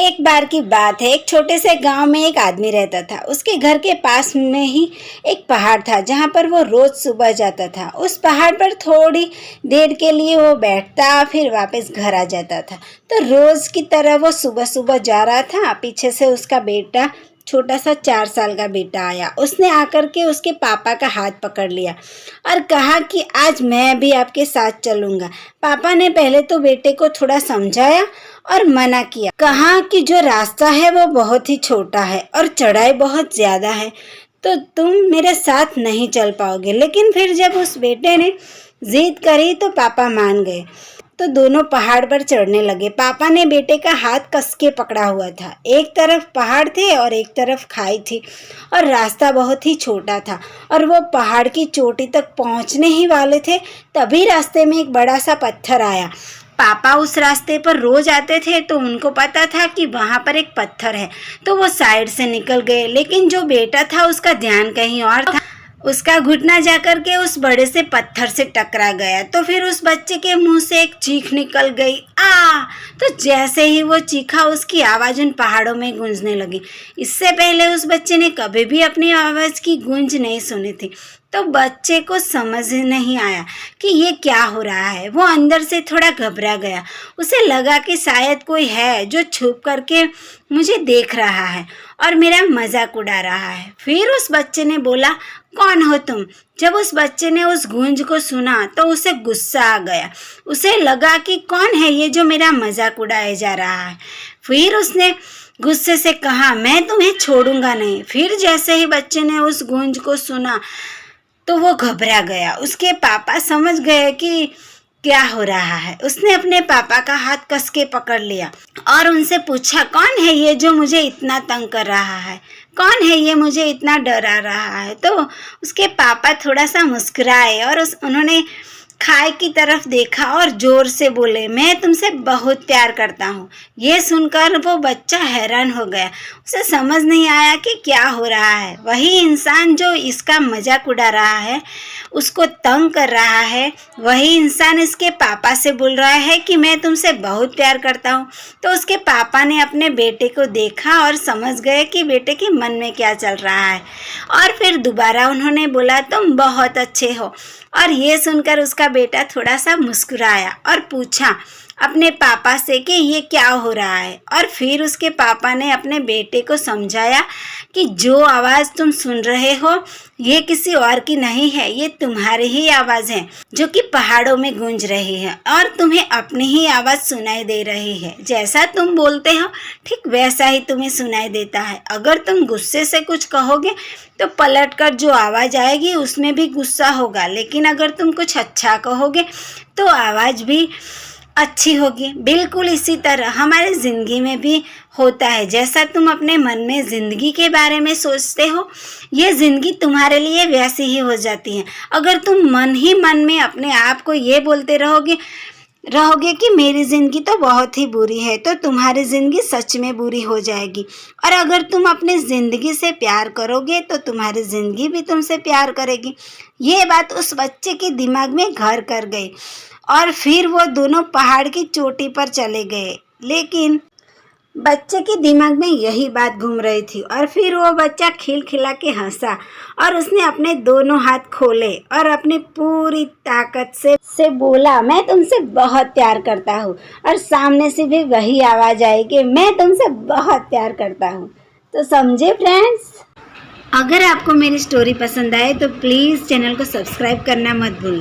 एक बार की बात है, एक छोटे से गांव में एक आदमी रहता था। उसके घर के पास में ही एक पहाड़ था जहां पर वो रोज सुबह जाता था। उस पहाड़ पर थोड़ी देर के लिए वो बैठता, फिर वापस घर आ जाता था। तो रोज की तरह वो सुबह सुबह जा रहा था। पीछे से उसका बेटा, छोटा सा 4 साल का बेटा आया। उसने आकर के उसके पापा का हाथ पकड़ लिया और कहा कि आज मैं भी आपके साथ चलूंगा। पापा ने पहले तो बेटे को थोड़ा समझाया और मना किया। कहा कि जो रास्ता है वो बहुत ही छोटा है और चढ़ाई बहुत ज्यादा है, तो तुम मेरे साथ नहीं चल पाओगे। लेकिन फिर जब उस बेटे ने जिद करी तो पापा मान गए। तो दोनों पहाड़ पर चढ़ने लगे। पापा ने बेटे का हाथ कस के पकड़ा हुआ था। एक तरफ पहाड़ थे और एक तरफ खाई थी और रास्ता बहुत ही छोटा था और वो पहाड़ की चोटी तक पहुंचने ही वाले थे, तभी रास्ते में एक बड़ा सा पत्थर आया। पापा उस रास्ते पर रोज आते थे तो उनको पता था कि वहां पर एक पत्थर है, तो वो साइड से निकल गए। लेकिन जो बेटा था उसका ध्यान कहीं और था। उसका घुटना जाकर के उस बड़े से पत्थर से टकरा गया। तो फिर उस बच्चे के मुंह से एक चीख निकल गई, आ! तो जैसे ही वो चीखा, उसकी आवाज उन पहाड़ों में गूंजने लगी। इससे पहले उस बच्चे ने कभी भी अपनी आवाज की गूंज नहीं सुनी थी। तो बच्चे को समझ नहीं आया कि ये क्या हो रहा है। वो अंदर से थोड़ा घबरा गया। उसे लगा कि शायद कोई है जो छुप करके मुझे देख रहा है और मेरा मजाक उड़ा रहा है। फिर उस बच्चे ने बोला, कौन हो तुम? जब उस बच्चे ने उस गूंज को सुना तो उसे गुस्सा आ गया। उसे लगा कि कौन है ये जो मेरा मजाक उड़ाया जा रहा है। फिर उसने गुस्से से कहा, मैं तुम्हें छोड़ूंगा नहीं। फिर जैसे ही बच्चे ने उस गूंज को सुना तो वो घबरा गया। उसके पापा समझ गए कि क्या हो रहा है। उसने अपने पापा का हाथ कस के पकड़ लिया और उनसे पूछा, कौन है ये जो मुझे इतना तंग कर रहा है? कौन है ये मुझे इतना डरा रहा है? तो उसके पापा थोड़ा सा मुस्कुराए और उन्होंने खाई की तरफ देखा और जोर से बोले, मैं तुमसे बहुत प्यार करता हूँ। ये सुनकर वो बच्चा हैरान हो गया। उसे समझ नहीं आया कि क्या हो रहा है। वही इंसान जो इसका मजाक उड़ा रहा है, उसको तंग कर रहा है, वही इंसान इसके पापा से बोल रहा है कि मैं तुमसे बहुत प्यार करता हूँ। तो उसके पापा ने अपने बेटे को देखा और समझ गए कि बेटे के मन में क्या चल रहा है। और फिर दोबारा उन्होंने बोला, तुम बहुत अच्छे हो। और ये सुनकर उसका बेटा थोड़ा सा मुस्कुराया और पूछा अपने पापा से कि ये क्या हो रहा है। और फिर उसके पापा ने अपने बेटे को समझाया कि जो आवाज़ तुम सुन रहे हो ये किसी और की नहीं है, ये तुम्हारी ही आवाज़ है जो कि पहाड़ों में गूंज रही है और तुम्हें अपनी ही आवाज़ सुनाई दे रही है। जैसा तुम बोलते हो ठीक वैसा ही तुम्हें सुनाई देता है। अगर तुम गुस्से से कुछ कहोगे तो पलटकर जो आवाज़ आएगी उसमें भी गुस्सा होगा, लेकिन अगर तुम कुछ अच्छा कहोगे तो आवाज़ भी अच्छी होगी। बिल्कुल इसी तरह हमारे ज़िंदगी में भी होता है। जैसा तुम अपने मन में ज़िंदगी के बारे में सोचते हो, ये ज़िंदगी तुम्हारे लिए वैसी ही हो जाती है। अगर तुम मन ही मन में अपने आप को ये बोलते रहोगे कि मेरी ज़िंदगी तो बहुत ही बुरी है, तो तुम्हारी ज़िंदगी सच में बुरी हो जाएगी। और अगर तुम अपनी ज़िंदगी से प्यार करोगे तो तुम्हारी ज़िंदगी भी तुमसे प्यार करेगी। ये बात उस बच्चे के दिमाग में घर कर गई और फिर वो दोनों पहाड़ की चोटी पर चले गए। लेकिन बच्चे के दिमाग में यही बात घूम रही थी। और फिर वो बच्चा खिलखिला के हंसा और उसने अपने दोनों हाथ खोले और अपनी पूरी ताकत से बोला, मैं तुमसे बहुत प्यार करता हूँ। और सामने से भी वही आवाज़ आई कि मैं तुमसे बहुत प्यार करता हूँ। तो समझे फ्रेंड्स? अगर आपको मेरी स्टोरी पसंद आए तो प्लीज़ चैनल को सब्सक्राइब करना मत भूलना।